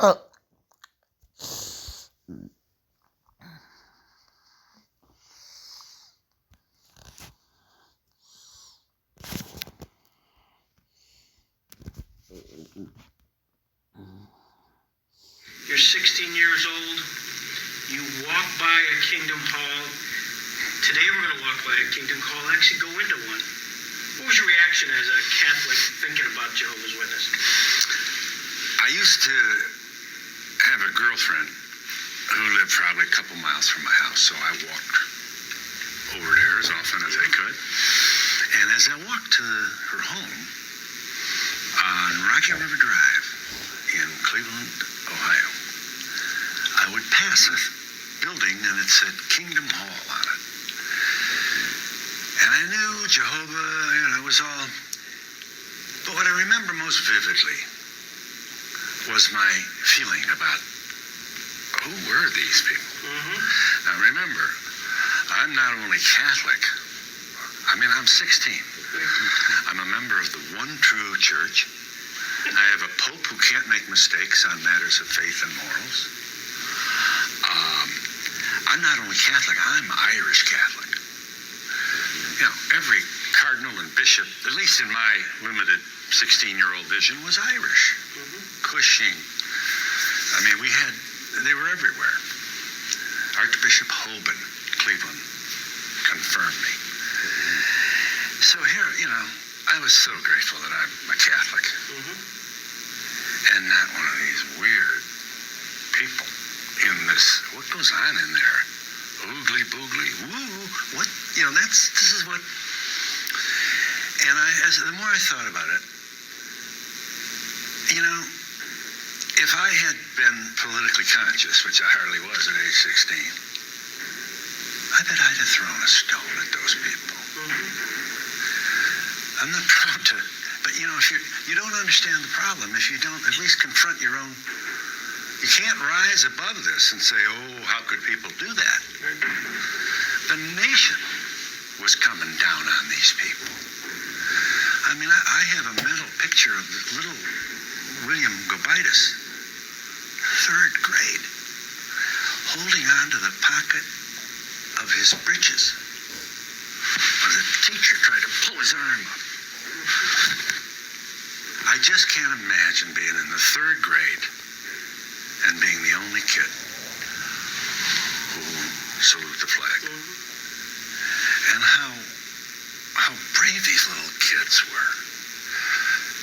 You're 16 years old. You walk by a Kingdom Hall. Today we're going to walk by a Kingdom Hall, actually go into one. What was your reaction as a Catholic thinking about Jehovah's Witness? I used to have a girlfriend who lived probably a couple miles from my house, so I walked over there as often as I could. And as I walked to her home on Rocky River Drive in Cleveland, Ohio, I would pass a building and it said Kingdom Hall on it. And I knew Jehovah, it was all, but what I remember most vividly was my feeling about who were these people. Now remember, I'm not only Catholic, I'm 16. I'm a member of the one true church. I have a pope who can't make mistakes on matters of faith and morals. I'm not only Catholic, I'm Irish Catholic. Every cardinal and bishop, at least in my limited 16-year-old vision, was Irish. Cushing. They were everywhere. Archbishop Holben, Cleveland, confirmed me. So here, I was so grateful that I'm a Catholic. And not one of these weird people in this, what goes on in there? Oogly boogly, woo, what, this is what, and the more I thought about it, if I had been politically conscious, which I hardly was at age 16, I bet I'd have thrown a stone at those people. I'm not proud to, but if you don't understand the problem, if you don't at least confront your own, you can't rise above this and say, oh, how could people do that? The nation was coming down on these people. I have a mental picture of little William Gobitis, 3rd grade, holding on to the pocket of his breeches while the teacher tried to pull his arm up. I just can't imagine being in the 3rd grade and being the only kid who salute the flag. And how brave these little kids were.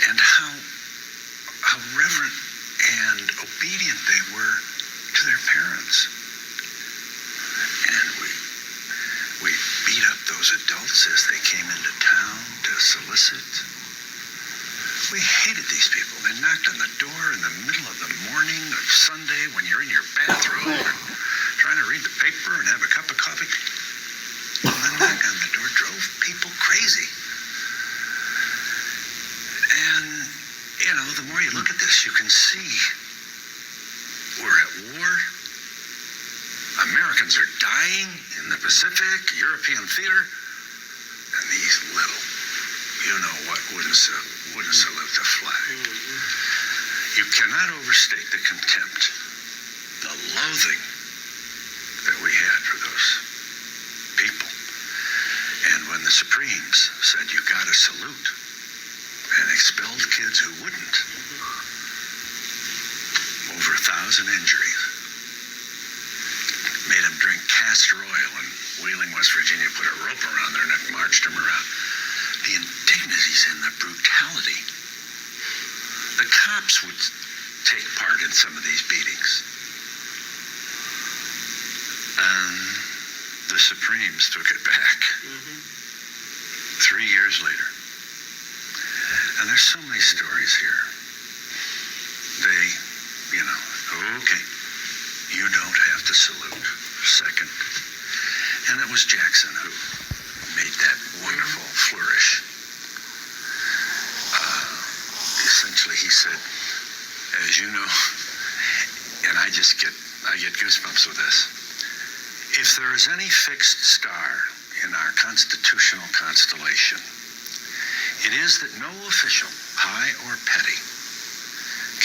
And how reverent and obedient they were to their parents. And we beat up those adults as they came into town to solicit. We hated these people. They knocked on the door in the middle of the morning of Sunday when you're in your bathrobe and trying to read the paper and have a cup of coffee. And the knock on the door drove people crazy. And, the more you look at this, you can see we're at war. Americans are dying in the Pacific, European theater, and these little, wouldn't salute the flag. You cannot overstate the contempt, the loathing that we had for those people. And when the Supremes said you gotta salute and expelled kids who wouldn't, over 1,000 injuries, made them drink castor oil in Wheeling, West Virginia, put a rope around their neck, marched them around. The indignities and the brutality. The cops would take part in some of these beatings. And the Supremes took it back 3 years later. And there's so many stories here. They, okay, you don't have to salute. Second. And it was Jackson who made that wonderful flourish. Essentially, he said, as you know, and I get goosebumps with this. If there is any fixed star in our constitutional constellation, it is that no official, high or petty,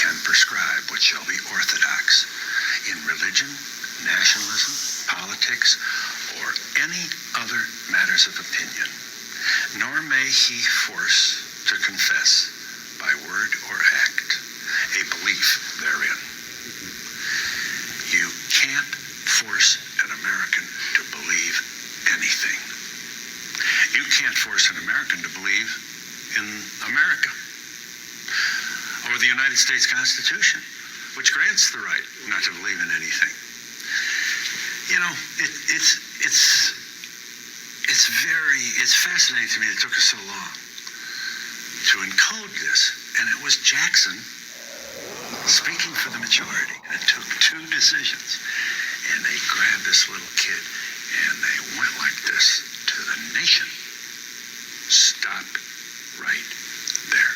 can prescribe what shall be orthodox in religion, nationalism, politics, or any other matters of opinion, nor may he force to confess by word or act a belief therein. You can't force an American to believe anything. You can't force an American to believe in America or the United States Constitution, which grants the right not to believe in anything. You know, it's fascinating to me it took us so long to encode this, and it was Jackson speaking for the majority. And it took two decisions, and they grabbed this little kid and they went like this to the nation. Stop right there.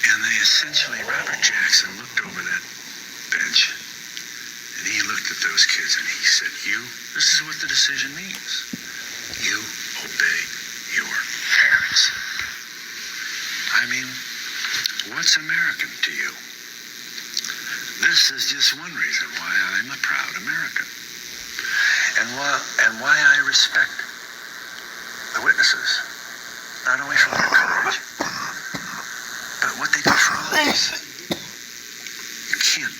And they essentially, Robert Jackson looked over that bench and he looked at those kids and he said, this is what the decision means. You obey your parents. I mean, what's American to you? This is just one reason why I'm a proud American. And why I respect the witnesses, not only for their courage, but what they did for all of us. You can't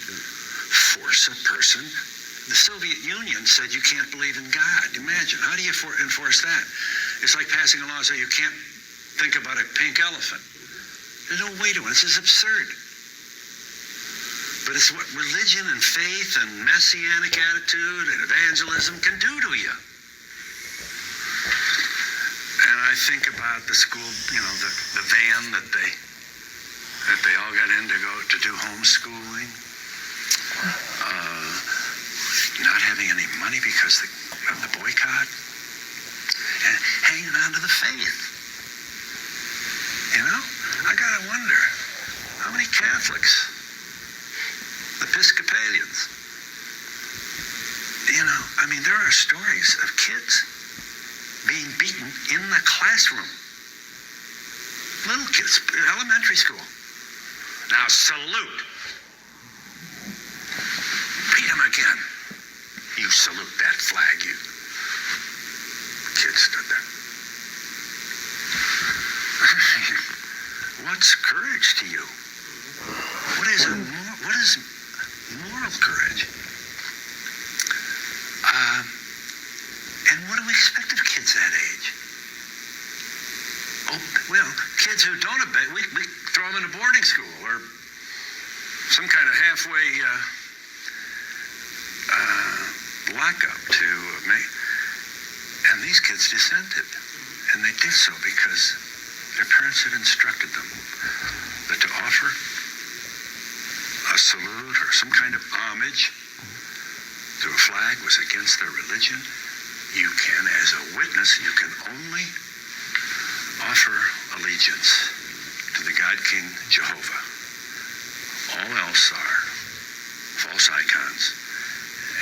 force a person. The Soviet Union said you can't believe in God. Imagine, how do you enforce that? It's like passing a law saying you can't think about a pink elephant. There's no way to it. This is absurd. But it's what religion and faith and messianic attitude and evangelism can do to you. And I think about the school, the van that they all got in to go to do homeschooling. Not having any money because of the boycott. And hanging on to the faith. I gotta wonder, how many Catholics, Episcopalians, there are stories of kids being beaten in the classroom. Little kids, elementary school. Now salute. Beat them again. You salute that flag, you. Kids stood there. What's courage to you? What is moral courage? And what do we expect of kids that age? Oh, well, kids who don't obey, we throw them in a boarding school or some kind of halfway lockup to make. And these kids dissented, and they did so because their parents had instructed them that to offer a salute or some kind of homage to a flag was against their religion. You can, as a witness, you can only offer allegiance to the God King Jehovah. All else are false icons,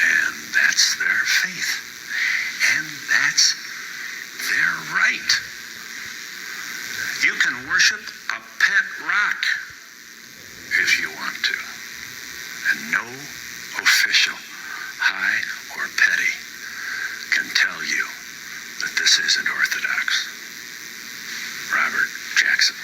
and that's their faith, and that's their right. You can worship a pet rock if you want to, and no official, high or petty, can tell you that this isn't orthodox. Robert Jackson.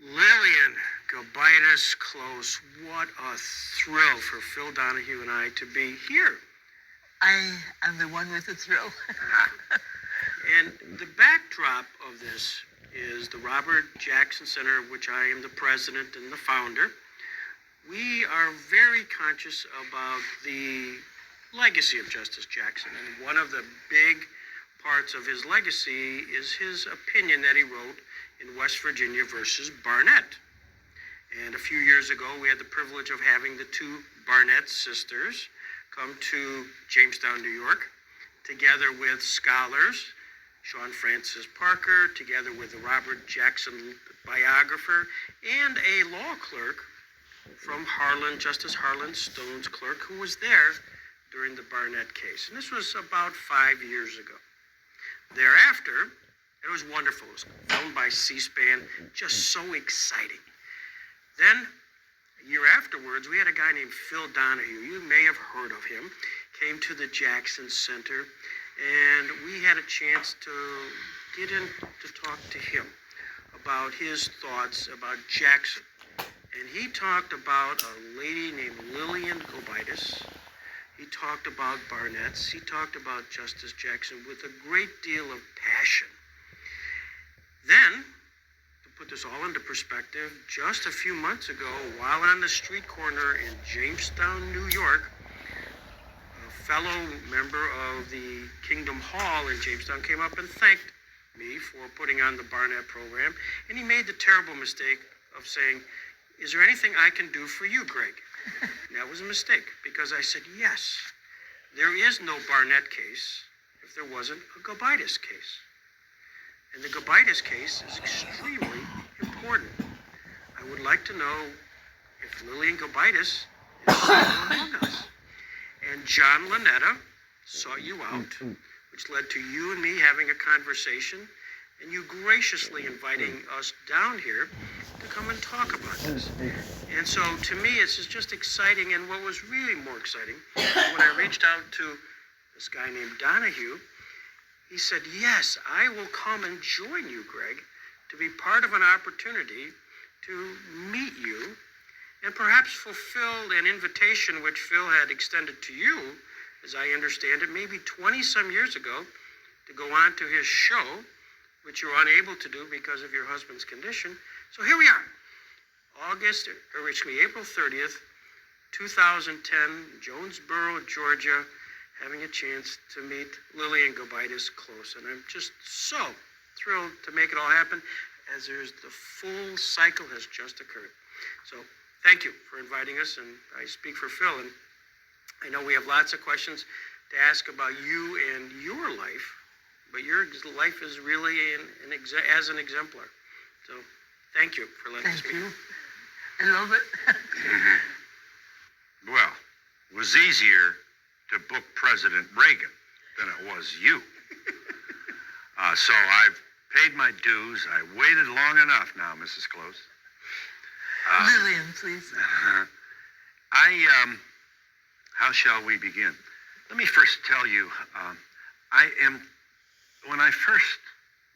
Lillian Gobitis Close, what a thrill for Phil Donahue and I to be here. I am the one with the thrill. And the backdrop of this is the Robert Jackson Center, of which I am the president and the founder. We are very conscious about the legacy of Justice Jackson, and one of the big parts of his legacy is his opinion that he wrote in West Virginia versus Barnett. And a few years ago, we had the privilege of having the two Barnett sisters come to Jamestown, New York, together with scholars, Sean Francis Parker, together with the Robert Jackson biographer, and a law clerk from Harlan, Justice Harlan Stone's clerk, who was there during the Barnett case. And this was about 5 years ago. Thereafter, it was wonderful. It was filmed by C-SPAN, just so exciting. Then, a year afterwards, we had a guy named Phil Donahue. You may have heard of him. Came to the Jackson Center, and we had a chance to get in to talk to him about his thoughts about Jackson. And he talked about a lady named Lillian Gobitis. He talked about Barnett's. He talked about Justice Jackson with a great deal of passion. Then, to put this all into perspective, just a few months ago, while on the street corner in Jamestown, New York, a fellow member of the Kingdom Hall in Jamestown came up and thanked me for putting on the Barnett program, and he made the terrible mistake of saying, "Is there anything I can do for you, Greg?" That was a mistake, because I said, yes, there is no Barnett case if there wasn't a Gobitis case. And the Gobitis case is extremely important. I would like to know if Lillian Gobitis is still among us. And John Lanetta sought you out, which led to you and me having a conversation, and you graciously inviting us down here to come and talk about this. And so to me, it's just exciting. And what was really more exciting, when I reached out to this guy named Donahue, he said, yes, I will come and join you, Greg, to be part of an opportunity to meet you and perhaps fulfill an invitation which Phil had extended to you, as I understand it, maybe 20-some years ago, to go on to his show, which you were unable to do because of your husband's condition. So here we are, April 30th, 2010, Jonesboro, Georgia, having a chance to meet Lillian Gobitis close. And I'm just so thrilled to make it all happen, as the full cycle has just occurred. So thank you for inviting us, and I speak for Phil, and I know we have lots of questions to ask about you and your life, but your life is really as an exemplar. So thank you for letting us meet. Thank you. I love it. Well, it was easier to book President Reagan than it was you. So I've paid my dues. I waited long enough now, Mrs. Close. Lillian, please. How shall we begin? Let me first tell you, when I first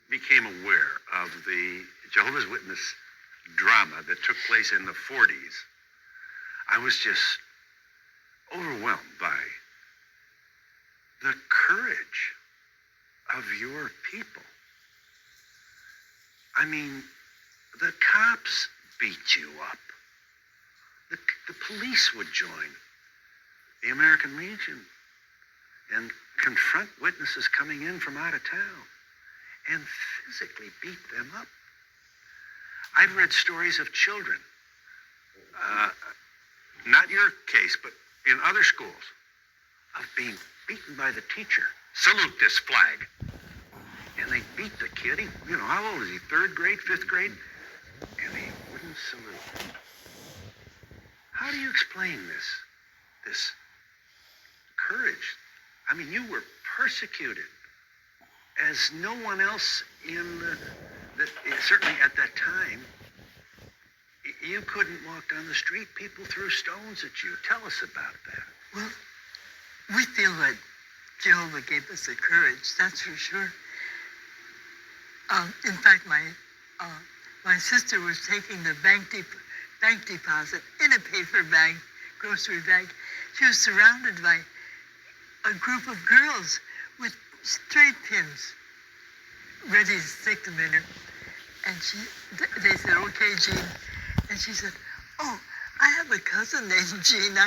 became aware of the Jehovah's Witness drama that took place in the 40s, I was just overwhelmed by the courage of your people. I mean, the cops beat you up. The police would join the American Legion and confront witnesses coming in from out of town and physically beat them up. I've read stories of children, not your case, but in other schools, of being beaten by the teacher. Salute this flag. And they beat the kid. How old is he? 3rd grade, 5th grade? And he wouldn't salute. How do you explain this courage? I mean, you were persecuted as no one else certainly at that time. You couldn't walk down the street. People threw stones at you. Tell us about that. Well, we feel like Jehovah gave us the courage, that's for sure. In fact, my sister was taking the bank deposit in a paper bag, grocery bag. She was surrounded by a group of girls with straight pins ready to stick them in her. And they said, "Okay, Jean." And she said, "Oh, I have a cousin named Jean."